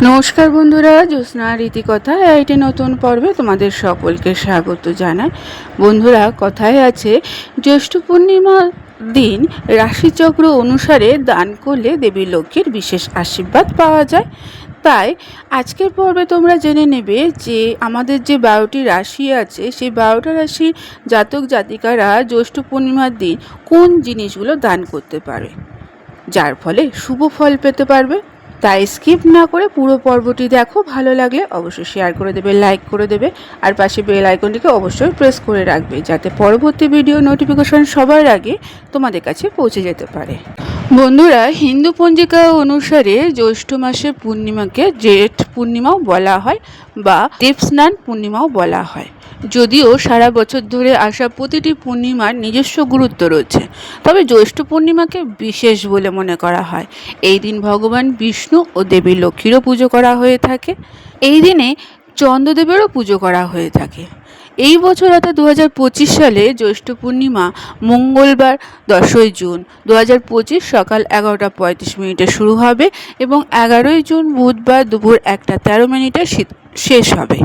নমস্কার বন্ধুরা, জ্যোৎস্না রীতিকথা এটি নতুন পর্বে তোমাদের সকলকে স্বাগত জানাই। বন্ধুরা, কথায় আছে জ্যৈষ্ঠ পূর্ণিমার দিন রাশিচক্র অনুসারে দান করলে দেবী লক্ষ্মীর বিশেষ আশীর্বাদ পাওয়া যায়। তাই আজকের পর্বে তোমরা জেনে নেবে যে আমাদের যে 12টি রাশি আছে সেই 12টা রাশির জাতক জাতিকারা জ্যৈষ্ঠ পূর্ণিমার দিন কোন জিনিসগুলো দান করতে পারে, যার ফলে শুভ ফল পেতে পারবে। তাই স্কিপ না করে পুরো পর্বটি দেখো। ভালো লাগলে অবশ্যই শেয়ার করে দেবে, লাইক করে দেবে, আর পাশে বেল আইকনটিকে অবশ্যই প্রেস করে রাখবে যাতে পরবর্তী ভিডিও নোটিফিকেশন সবার আগে তোমাদের কাছে পৌঁছে যেতে পারে। বন্ধুরা, হিন্দু পঞ্জিকা অনুসারে জ্যৈষ্ঠ মাসের পূর্ণিমাকে জেঠ পূর্ণিমাও বলা হয় বা দেবস্নান পূর্ণিমাও বলা হয়। যদিও সারা বছর ধরে আসা প্রতিটি পূর্ণিমার নিজস্ব গুরুত্ব রয়েছে, তবে জ্যৈষ্ঠ পূর্ণিমাকে বিশেষ বলে মনে করা হয়। এই দিন ভগবান বিষ্ণু ও দেবী লক্ষ্মীরও পুজো করা হয়ে থাকে। এই দিনে চন্দ্রদেবেরও পুজো করা হয়ে থাকে। এই বছর অর্থাৎ 2025 সালে জ্যৈষ্ঠ পূর্ণিমা মঙ্গলবার 10ই জুন 2025 সকাল 11:35 শুরু হবে এবং 11ই জুন বুধবার দুপুর 1:13 শেষ হবে।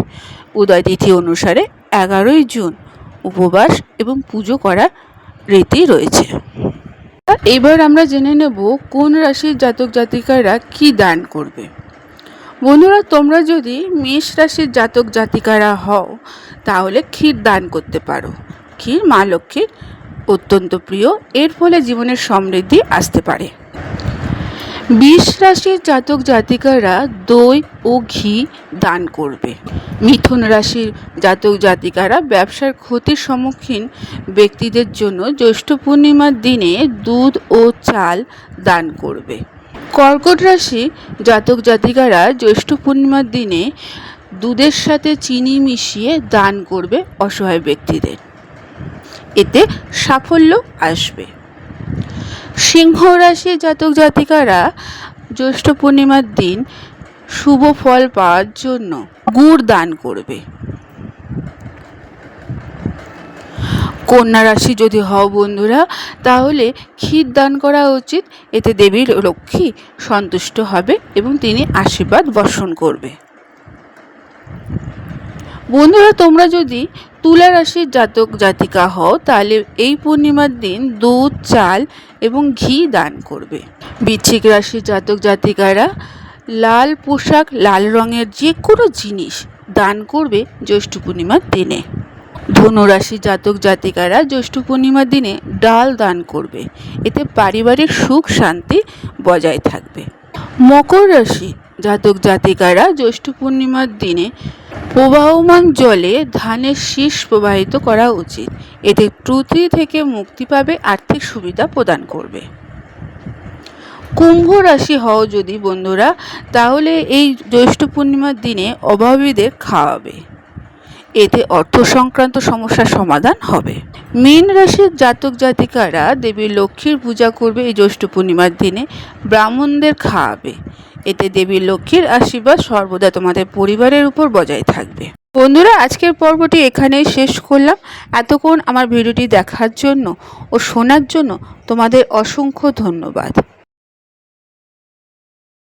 উদয় তিথি অনুসারে 11ই জুন উপবাস এবং পুজো করার রীতি রয়েছে। এবার আমরা জেনে নেব কোন রাশির জাতক জাতিকারা কি দান করবে। বন্ধুরা, তোমরা যদি মেষ রাশির জাতক জাতিকারা হও তাহলে ক্ষীর দান করতে পারো। ক্ষীর মা লক্ষ্মীর অত্যন্ত প্রিয়, এর ফলে জীবনের সমৃদ্ধি আসতে পারে। বৃষ রাশির জাতক জাতিকারা দই ও ঘি দান করবে। মিথুন রাশির জাতক জাতিকারা ব্যবসার ক্ষতির সম্মুখীন ব্যক্তিদের জন্য জ্যৈষ্ঠ পূর্ণিমার দিনে দুধ ও চাল দান করবে। কর্কট রাশি জাতক জাতিকারা জ্যৈষ্ঠ পূর্ণিমার দিনে দুধের সাথে চিনি মিশিয়ে দান করবে অসহায় ব্যক্তিদের, এতে সাফল্য আসবে। সিংহ রাশির জাতক জাতিকারা জ্যৈষ্ঠ পূর্ণিমার দিন শুভ ফল পাওয়ার জন্য গুড় দান করবে। কন্যা রাশি যদি হও বন্ধুরা, তাহলে ক্ষীর দান করা উচিত, এতে দেবী লক্ষ্মী সন্তুষ্ট হবে এবং তিনি আশীর্বাদ বর্ষণ করবে। বন্ধুরা, তোমরা যদি তুলা রাশির জাতক জাতিকা হও তাহলে এই পূর্ণিমার দিন দুধ, চাল এবং ঘি দান করবে। বৃশ্চিক রাশির জাতক জাতিকারা লাল পোশাক, লাল রঙের যে কোনো জিনিস দান করবে জ্যৈষ্ঠ পূর্ণিমার দিনে। ধনু রাশির জাতক জাতিকারা জ্যৈষ্ঠ পূর্ণিমার দিনে ডাল দান করবে, এতে পারিবারিক সুখ শান্তি বজায় থাকবে। মকর রাশি জাতক জাতিকারা জ্যৈষ্ঠ পূর্ণিমার দিনে প্রবাহমান জলে ধানের শীষ প্রবাহিত করা উচিত, এতে ত্রুটি থেকে মুক্তি পাবে, আর্থিক সুবিধা প্রদান করবে। কুম্ভ রাশি হও যদি বন্ধুরা, তাহলে এই জ্যৈষ্ঠ পূর্ণিমার দিনে অভাবীদের খাওয়াবে, এতে অর্থ সংক্রান্ত সমস্যার সমাধান হবে। মীন রাশির জাতক জাতিকারা দেবী লক্ষ্মীর পূজা করবে এই জ্যৈষ্ঠ পূর্ণিমার দিনে, ব্রাহ্মণদের খাওয়াবে, এতে দেবী লক্ষ্মীর আশীর্বাদ সর্বদা তোমাদের পরিবারের উপর বজায় থাকবে। বন্ধুরা, আজকের পর্বটি এখানেই শেষ করলাম। এতক্ষণ আমার ভিডিওটি দেখার জন্য ও শোনার জন্য তোমাদের অসংখ্য ধন্যবাদ।